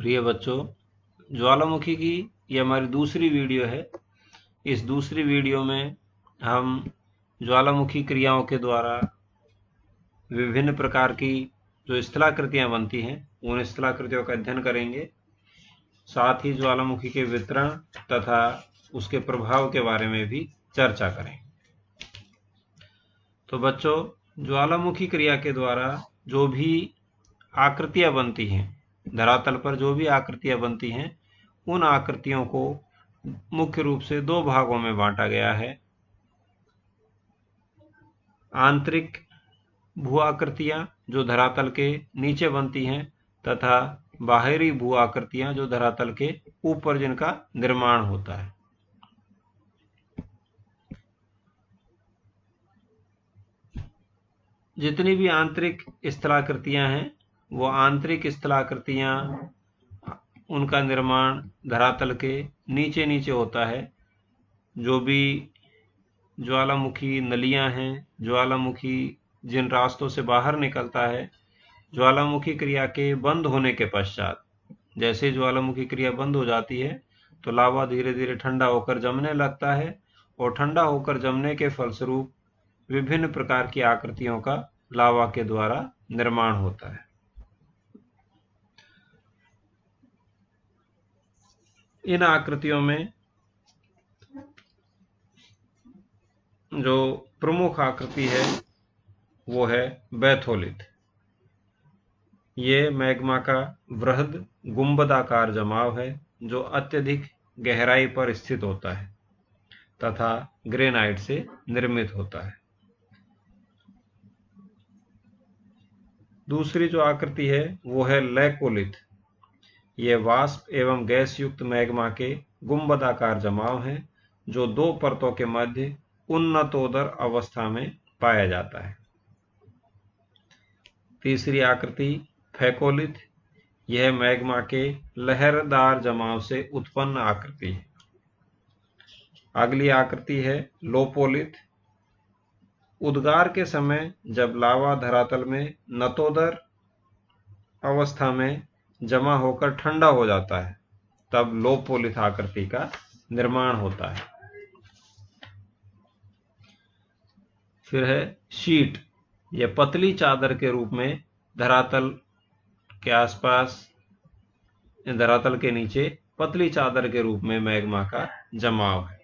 प्रिय बच्चों, ज्वालामुखी की ये हमारी दूसरी वीडियो है। इस दूसरी वीडियो में हम ज्वालामुखी क्रियाओं के द्वारा विभिन्न प्रकार की जो स्थलाकृतियां बनती हैं उन स्थलाकृतियों का अध्ययन करेंगे। साथ ही ज्वालामुखी के वितरण तथा उसके प्रभाव के बारे में भी चर्चा करेंगे। तो बच्चों, ज्वालामुखी क्रिया के द्वारा जो भी आकृतियां बनती हैं, धरातल पर जो भी आकृतियां बनती हैं, उन आकृतियों को मुख्य रूप से दो भागों में बांटा गया है। आंतरिक भू आकृतियां जो धरातल के नीचे बनती हैं तथा बाहरी भू आकृतियां जो धरातल के ऊपर जिनका निर्माण होता है। जितनी भी आंतरिक स्थलाकृतियां हैं, वो आंतरिक स्थलाकृतियां उनका निर्माण धरातल के नीचे नीचे होता है। जो भी ज्वालामुखी नलियां हैं, ज्वालामुखी जिन रास्तों से बाहर निकलता है, ज्वालामुखी क्रिया के बंद होने के पश्चात, जैसे ज्वालामुखी क्रिया बंद हो जाती है तो लावा धीरे धीरे ठंडा होकर जमने लगता है और ठंडा होकर जमने के फलस्वरूप विभिन्न प्रकार की आकृतियों का लावा के द्वारा निर्माण होता है। इन आकृतियों में जो प्रमुख आकृति है वो है बैथोलिथ। ये मैग्मा का वृहद गुंबदाकार जमाव है जो अत्यधिक गहराई पर स्थित होता है तथा ग्रेनाइट से निर्मित होता है। दूसरी जो आकृति है वो है लैकोलिथ। ये वाष्प एवं गैस युक्त मैग्मा के गुंबदाकार जमाव है जो दो परतों के मध्य उन्नतोदर अवस्था में पाया जाता है। तीसरी आकृति फैकोलिथ। यह मैग्मा के लहरदार जमाव से उत्पन्न आकृति है। अगली आकृति है लोपोलिथ। उद्गार के समय जब लावा धरातल में नतोदर अवस्था में जमा होकर ठंडा हो जाता है तब लोपोलिथ आकृति का निर्माण होता है। फिर है शीट। यह पतली चादर के रूप में धरातल के आसपास, धरातल के नीचे पतली चादर के रूप में मैग्मा का जमाव है।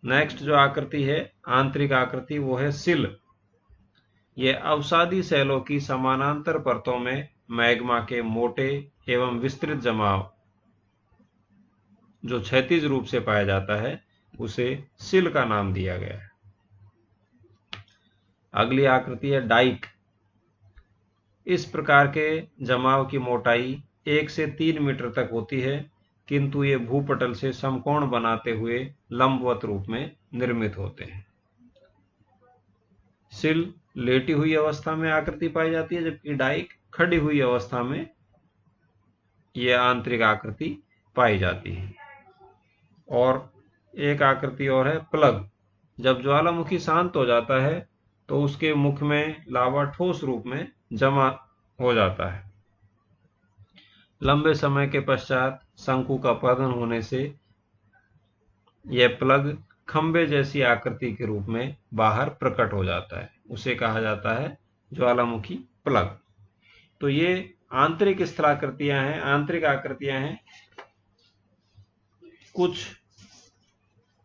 नेक्स्ट जो आकृति है, आंतरिक आकृति, वो है सिल। यह अवसादी सेलों की समानांतर परतों में मैग्मा के मोटे एवं विस्तृत जमाव जो क्षैतिज रूप से पाया जाता है उसे सिल का नाम दिया गया है। अगली आकृति है डाइक। इस प्रकार के जमाव की मोटाई 1 से 3 मीटर तक होती है, किंतु ये भूपटल से समकोण बनाते हुए लंबवत रूप में निर्मित होते हैं। सिल लेटी हुई अवस्था में आकृति पाई जाती है, जबकि डाइक खड़ी हुई अवस्था में यह आंतरिक आकृति पाई जाती है। और एक आकृति और है प्लग। जब ज्वालामुखी शांत हो जाता है तो उसके मुख में लावा ठोस रूप में जमा हो जाता है। लंबे समय के पश्चात शंकु का पतन होने से यह प्लग खंबे जैसी आकृति के रूप में बाहर प्रकट हो जाता है। उसे कहा जाता है ज्वालामुखी प्लग। तो ये आंतरिक स्थलाकृतियां हैं, आंतरिक आकृतियां हैं। कुछ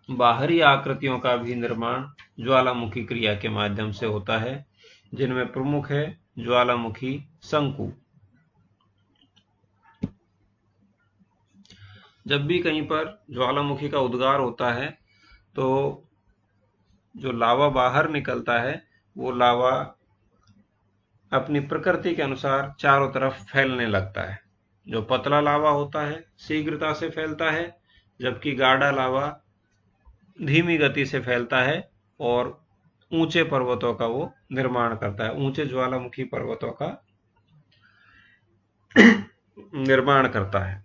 बाहरी आकृतियों का भी निर्माण ज्वालामुखी क्रिया के माध्यम से होता है, जिनमें प्रमुख है ज्वालामुखी शंकु। जब भी कहीं पर ज्वालामुखी का उद्गार होता है तो जो लावा बाहर निकलता है वो लावा अपनी प्रकृति के अनुसार चारों तरफ फैलने लगता है। जो पतला लावा होता है शीघ्रता से फैलता है, जबकि गाढ़ा लावा धीमी गति से फैलता है और ऊंचे पर्वतों का वो निर्माण करता है, ऊंचे ज्वालामुखी पर्वतों का निर्माण करता है।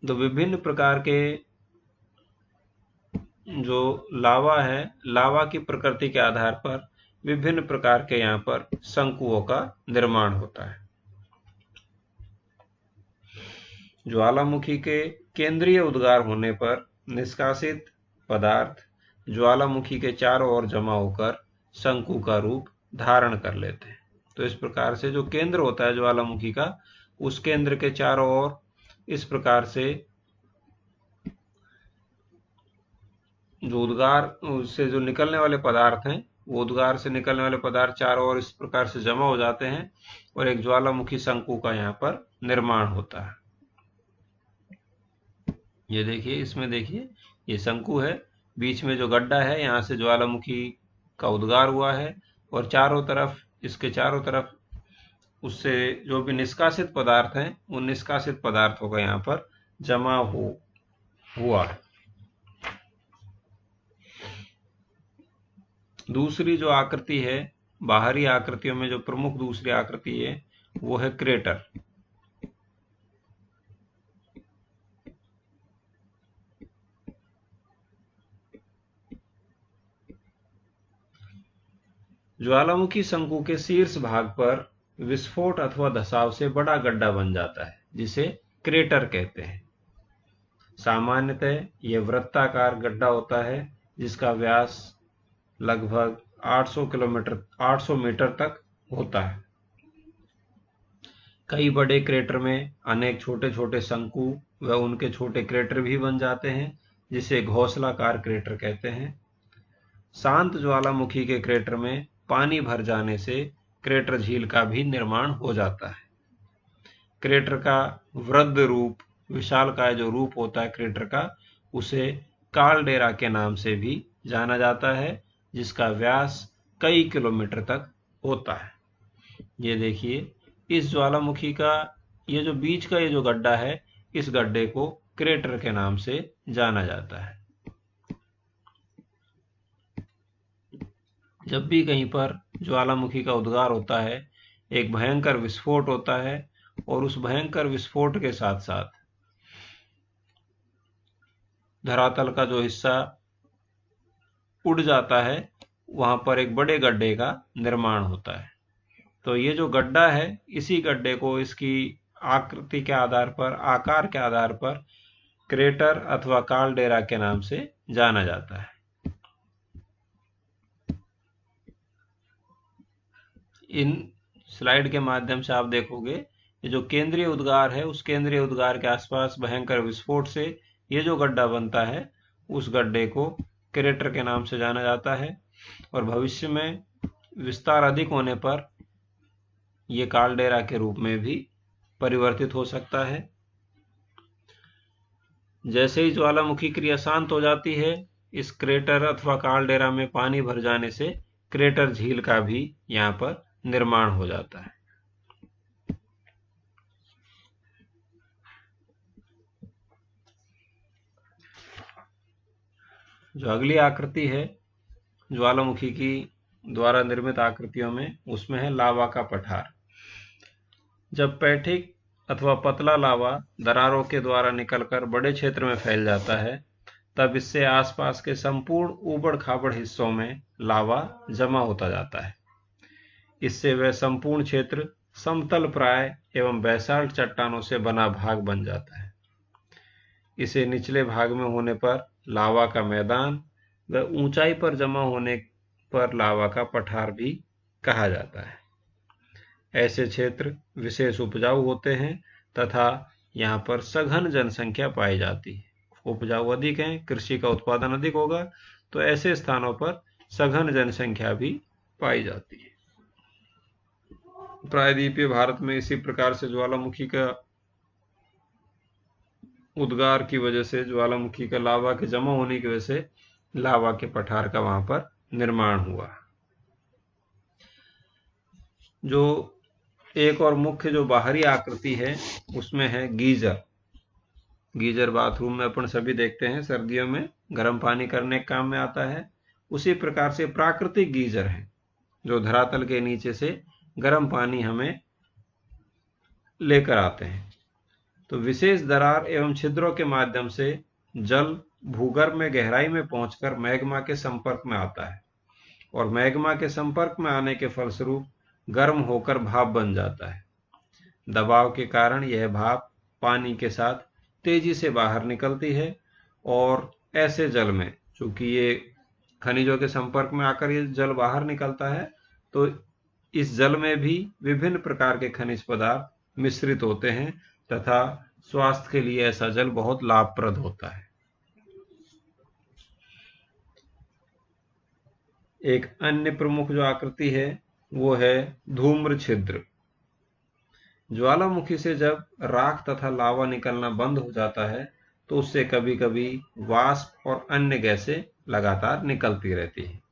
तो विभिन्न प्रकार के जो लावा है, लावा की प्रकृति के आधार पर विभिन्न प्रकार के यहाँ पर शंकुओं का निर्माण होता है। ज्वालामुखी के केंद्रीय उद्गार होने पर निष्कासित पदार्थ ज्वालामुखी के चारों ओर जमा होकर शंकु का रूप धारण कर लेते हैं। तो इस प्रकार से जो केंद्र होता है ज्वालामुखी का, उस केंद्र के चारों ओर इस प्रकार से जो उद्गार से जो निकलने वाले पदार्थ हैं, वो उद्गार से निकलने वाले पदार्थ चारों ओर इस प्रकार से जमा हो जाते हैं और एक ज्वालामुखी शंकु का यहाँ पर निर्माण होता है। ये देखिए, इसमें देखिए ये शंकु है, बीच में जो गड्ढा है यहाँ से ज्वालामुखी का उद्गार हुआ है और चारों तरफ, इसके चारों तरफ उससे जो भी निष्कासित पदार्थ हैं, उन निष्कासित पदार्थों का यहाँ पर जमा हुआ है। दूसरी जो आकृति है, बाहरी आकृतियों में जो प्रमुख दूसरी आकृति है, वो है क्रेटर। ज्वालामुखी शंकु के शीर्ष भाग पर विस्फोट अथवा धसाव से बड़ा गड्ढा बन जाता है, जिसे क्रेटर कहते हैं। सामान्यतः यह वृत्ताकार गड्ढा होता है, जिसका व्यास लगभग 800 मीटर तक होता है। कई बड़े क्रेटर में अनेक छोटे छोटे शंकु व उनके छोटे क्रेटर भी बन जाते हैं, जिसे घोंसलाकार क्रेटर कहते हैं। शांत ज्वालामुखी के क्रेटर में पानी भर जाने से क्रेटर झील का भी निर्माण हो जाता है। क्रेटर का वृद्ध रूप, विशालकाय जो रूप होता है क्रेटर का, उसे कालडेरा के नाम से भी जाना जाता है, जिसका व्यास कई किलोमीटर तक होता है। ये देखिए, इस ज्वालामुखी का ये जो बीच का ये जो गड्ढा है, इस गड्ढे को क्रेटर के नाम से जाना जाता है। जब भी कहीं पर ज्वालामुखी का उद्गार होता है, एक भयंकर विस्फोट होता है और उस भयंकर विस्फोट के साथ साथ धरातल का जो हिस्सा उड़ जाता है, वहां पर एक बड़े गड्ढे का निर्माण होता है। तो ये जो गड्ढा है, इसी गड्ढे को इसकी आकृति के आधार पर, आकार के आधार पर क्रेटर अथवा कालडेरा के नाम से जाना जाता है। इन स्लाइड के माध्यम से आप देखोगे, ये जो केंद्रीय उद्गार है, उस केंद्रीय उद्गार के आसपास भयंकर विस्फोट से ये जो गड्ढा बनता है, उस गड्ढे को क्रेटर के नाम से जाना जाता है और भविष्य में विस्तार अधिक होने पर ये कालडेरा के रूप में भी परिवर्तित हो सकता है। जैसे ही ज्वालामुखी क्रिया शांत हो जाती है, इस क्रेटर अथवा कालडेरा में पानी भर जाने से क्रेटर झील का भी यहाँ पर निर्माण हो जाता है। जो अगली आकृति है ज्वालामुखी की द्वारा निर्मित आकृतियों में, उसमें है लावा का पठार। जब पैठिक अथवा पतला लावा दरारों के द्वारा निकलकर बड़े क्षेत्र में फैल जाता है, तब इससे आसपास के संपूर्ण ऊबड़ खाबड़ हिस्सों में लावा जमा होता जाता है। इससे वह संपूर्ण क्षेत्र समतल प्राय एवं बैसाल्ट चट्टानों से बना भाग बन जाता है। इसे निचले भाग में होने पर लावा का मैदान व ऊंचाई पर जमा होने पर लावा का पठार भी कहा जाता है। ऐसे क्षेत्र विशेष उपजाऊ होते हैं तथा यहाँ पर सघन जनसंख्या पाई जाती है। उपजाऊ अधिक है, कृषि का उत्पादन अधिक होगा, तो ऐसे स्थानों पर सघन जनसंख्या भी पाई जाती है। प्रायद्वीपीय भारत में इसी प्रकार से ज्वालामुखी का उद्गार की वजह से, ज्वालामुखी का लावा के जमा होने की वजह से लावा के पठार का वहां पर निर्माण हुआ। जो एक और मुख्य जो बाहरी आकृति है, उसमें है गीजर। गीजर बाथरूम में अपन सभी देखते हैं, सर्दियों में गर्म पानी करने के काम में आता है। उसी प्रकार से प्राकृतिक गीजर है, जो धरातल के नीचे से गर्म पानी हमें लेकर आते हैं। तो विशेष दरार एवं छिद्रों के माध्यम से जल भूगर्भ में गहराई में पहुंचकर मैग्मा के संपर्क में आता है और मैग्मा के संपर्क में आने के फलस्वरूप गर्म होकर भाप बन जाता है। दबाव के कारण यह भाप पानी के साथ तेजी से बाहर निकलती है और ऐसे जल में, चूंकि ये खनिजों के संपर्क में आकर ये जल बाहर निकलता है, तो इस जल में भी विभिन्न प्रकार के खनिज पदार्थ मिश्रित होते हैं तथा स्वास्थ्य के लिए ऐसा जल बहुत लाभप्रद होता है। एक अन्य प्रमुख जो आकृति है वो है धूम्र छिद्र। ज्वालामुखी से जब राख तथा लावा निकलना बंद हो जाता है तो उससे कभी कभी वाष्प और अन्य गैसें लगातार निकलती रहती हैं।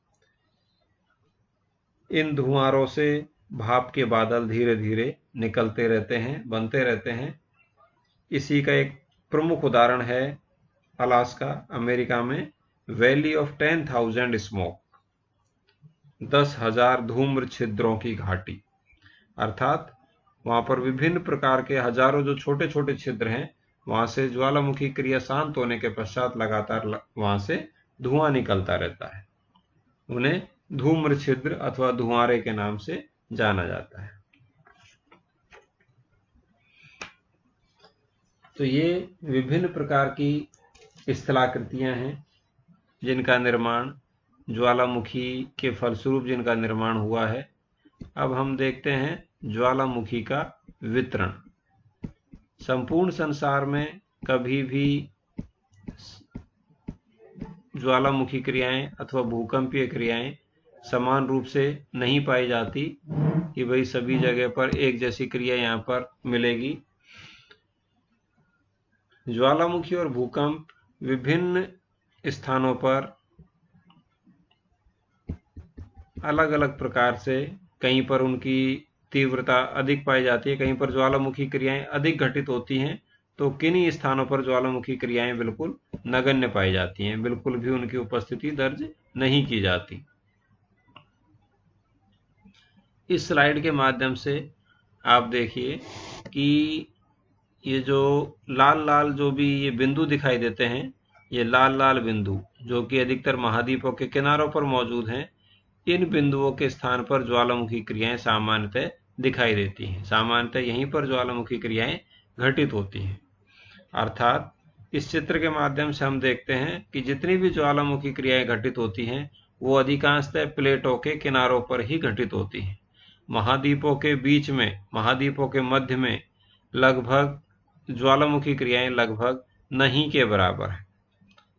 इन धुआंरों से भाप के बादल धीरे धीरे निकलते रहते हैं, बनते रहते हैं। इसी का एक प्रमुख उदाहरण है अलास्का, अमेरिका में वैली ऑफ 10,000 स्मोक, 10,000 धूम्र छिद्रों की घाटी। अर्थात वहां पर विभिन्न प्रकार के हजारों जो छोटे छोटे छिद्र हैं, वहां से ज्वालामुखी क्रिया शांत होने के पश्चात लगातार वहां से धुआं निकलता रहता है। उन्हें धूम्र छिद्र अथवा धुआंरे के नाम से जाना जाता है। तो ये विभिन्न प्रकार की स्थलाकृतियां हैं जिनका निर्माण ज्वालामुखी के फलस्वरूप जिनका निर्माण हुआ है। अब हम देखते हैं ज्वालामुखी का वितरण। संपूर्ण संसार में कभी भी ज्वालामुखी क्रियाएं अथवा भूकंपीय क्रियाएं समान रूप से नहीं पाई जाती कि भाई सभी जगह पर एक जैसी क्रिया यहां पर मिलेगी। ज्वालामुखी और भूकंप विभिन्न स्थानों पर अलग अलग प्रकार से, कहीं पर उनकी तीव्रता अधिक पाई जाती है, कहीं पर ज्वालामुखी क्रियाएं अधिक घटित होती हैं, तो किन्हीं स्थानों पर ज्वालामुखी क्रियाएं बिल्कुल नगण्य पाई जाती हैं, बिल्कुल भी उनकी उपस्थिति दर्ज नहीं की जाती। इस स्लाइड के माध्यम से आप देखिए कि ये जो लाल लाल जो भी ये बिंदु दिखाई देते हैं, ये लाल लाल बिंदु जो कि अधिकतर महाद्वीपों के किनारों पर मौजूद हैं, इन बिंदुओं के स्थान पर ज्वालामुखी क्रियाएं सामान्यतः दिखाई देती हैं। सामान्यतः यहीं पर ज्वालामुखी क्रियाएं घटित होती हैं। अर्थात इस चित्र के माध्यम से हम देखते हैं कि जितनी भी ज्वालामुखी क्रियाएं घटित होती हैं वो अधिकांशतः प्लेटों के किनारों पर ही घटित होती हैं। महाद्वीपों के बीच में, महाद्वीपों के मध्य में लगभग ज्वालामुखी क्रियाएं लगभग नहीं के बराबर है।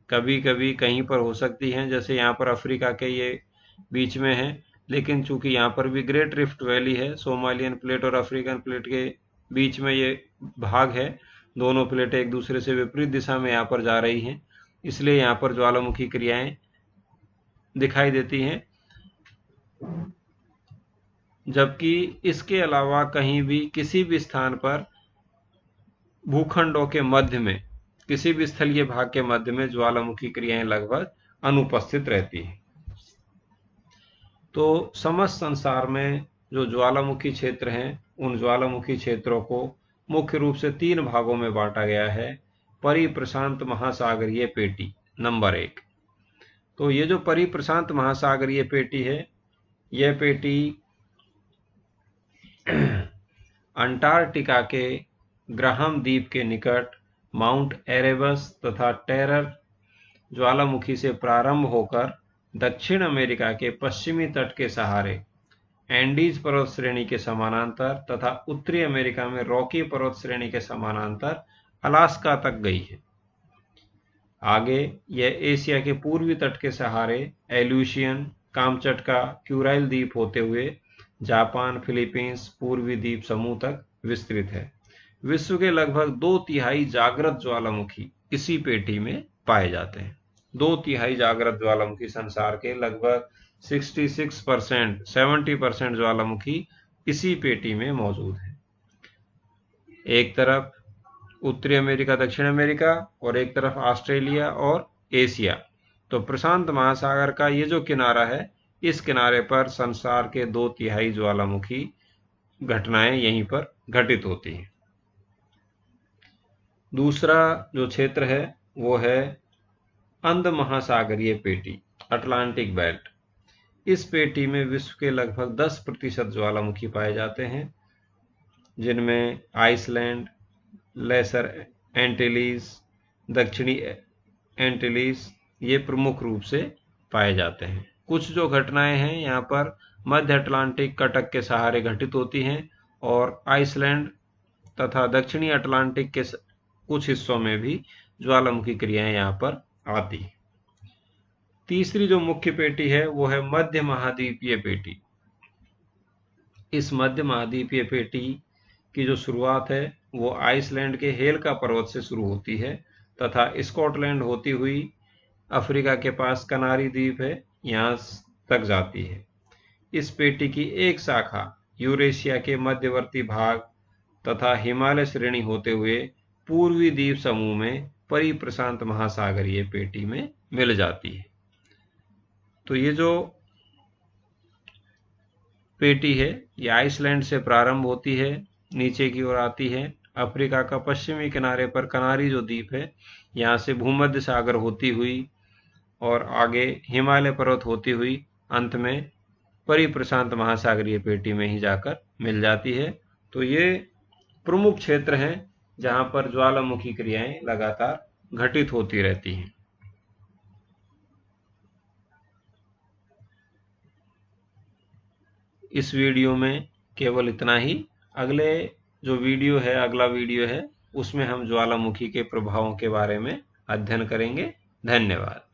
कभी कभी कहीं पर हो सकती हैं, जैसे यहाँ पर अफ्रीका के ये बीच में है, लेकिन चूंकि यहाँ पर भी ग्रेट रिफ्ट वैली है, सोमालियन प्लेट और अफ्रीकन प्लेट के बीच में ये भाग है, दोनों प्लेटें एक दूसरे से विपरीत दिशा में यहाँ पर जा रही हैं, इसलिए यहाँ पर ज्वालामुखी क्रियाएं दिखाई देती हैं। जबकि इसके अलावा कहीं भी किसी भी स्थान पर भूखंडों के मध्य में, किसी भी स्थलीय भाग के मध्य में ज्वालामुखी क्रियाएं लगभग अनुपस्थित रहती हैं। तो समस्त संसार में जो ज्वालामुखी क्षेत्र हैं, उन ज्वालामुखी क्षेत्रों को मुख्य रूप से 3 भागों में बांटा गया है। परिप्रशांत महासागरीय पेटी नंबर 1। तो ये जो परिप्रशांत महासागरीय पेटी है, यह पेटी अंटार्कटिका के ग्राहम द्वीप के निकट माउंट एरेबस तथा टेरर ज्वालामुखी से प्रारंभ होकर दक्षिण अमेरिका के पश्चिमी तट के सहारे एंडीज पर्वत श्रेणी के समानांतर तथा उत्तरी अमेरिका में रॉकी पर्वत श्रेणी के समानांतर अलास्का तक गई है। आगे यह एशिया के पूर्वी तट के सहारे एल्यूशियन, कामचटका, क्यूराइल द्वीप होते हुए जापान, फिलीपींस, पूर्वी द्वीप समूह तक विस्तृत है। विश्व के लगभग 2/3 जागृत ज्वालामुखी इसी पेटी में पाए जाते हैं। 2/3 जागृत ज्वालामुखी, संसार के लगभग 66%, 70% ज्वालामुखी इसी पेटी में मौजूद है। एक तरफ उत्तरी अमेरिका, दक्षिण अमेरिका, और एक तरफ ऑस्ट्रेलिया और एशिया। तो प्रशांत महासागर का ये जो किनारा है, इस किनारे पर संसार के 2/3 ज्वालामुखी घटनाएं यहीं पर घटित होती हैं। दूसरा जो क्षेत्र है वो है अंध महासागरीय पेटी, अटलांटिक बेल्ट। इस पेटी में विश्व के लगभग 10% ज्वालामुखी पाए जाते हैं, जिनमें आइसलैंड, लेसर एंटिलीज, दक्षिणी एंटिलीज ये प्रमुख रूप से पाए जाते हैं। कुछ जो घटनाएं हैं यहाँ पर मध्य अटलांटिक कटक के सहारे घटित होती हैं और आइसलैंड तथा दक्षिणी अटलांटिक के कुछ हिस्सों में भी ज्वालामुखी क्रियाएं यहाँ पर आती हैं। तीसरी जो मुख्य पेटी है वो है मध्य महाद्वीपीय पेटी। इस मध्य महाद्वीपीय पेटी की जो शुरुआत है वो आइसलैंड के हेलका पर्वत से शुरू होती है तथा स्कॉटलैंड होती हुई अफ्रीका के पास कनारी द्वीप है यहाँ तक जाती है। इस पेटी की एक शाखा यूरेशिया के मध्यवर्ती भाग तथा हिमालय श्रेणी होते हुए पूर्वी द्वीप समूह में परिप्रशांत महासागरीय पेटी में मिल जाती है। तो ये जो पेटी है ये आइसलैंड से प्रारंभ होती है, नीचे की ओर आती है, अफ्रीका का पश्चिमी किनारे पर कनारी जो द्वीप है यहाँ से भूमध्य सागर होती हुई और आगे हिमालय पर्वत होती हुई अंत में परिप्रशांत महासागरीय पेटी में ही जाकर मिल जाती है। तो ये प्रमुख क्षेत्र हैं जहां पर ज्वालामुखी क्रियाएं लगातार घटित होती रहती हैं। इस वीडियो में केवल इतना ही। अगले जो वीडियो है, अगला वीडियो है, उसमें हम ज्वालामुखी के प्रभावों के बारे में अध्ययन करेंगे। धन्यवाद।